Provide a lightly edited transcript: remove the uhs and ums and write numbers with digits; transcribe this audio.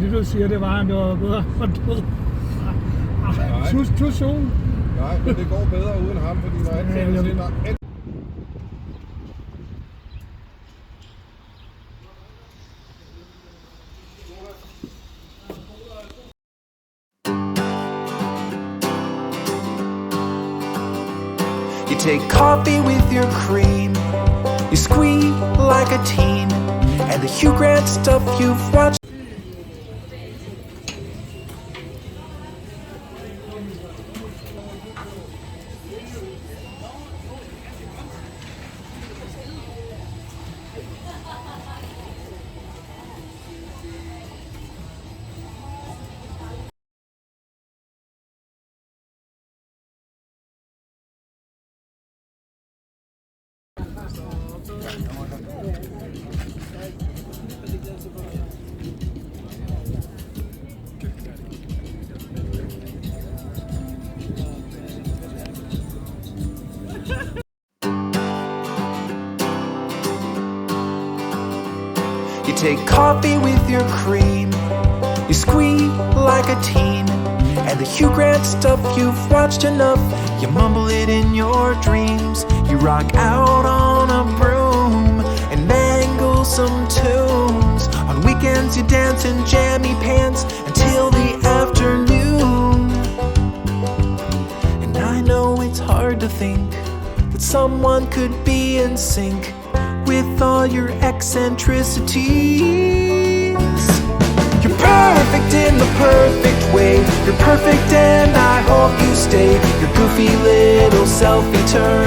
det du siger, det var, han var bedre. Too soon. Nej, men det går bedre uden ham, fordi når han sætter ind og... You take coffee with your cream, you squeak like a teen, and the Hugh Grant stuff you've watched. You take coffee with your cream, you squeak like a teen, and the Hugh Grant stuff you've watched enough. You mumble it in your dreams, you rock out on a broom and mangle some tunes. On weekends you dance in jammy pants until the afternoon. And I know it's hard to think that someone could be in sync with all your eccentricities. You're perfect in the perfect way. You're perfect and I hope you stay. Your goofy little selfie turn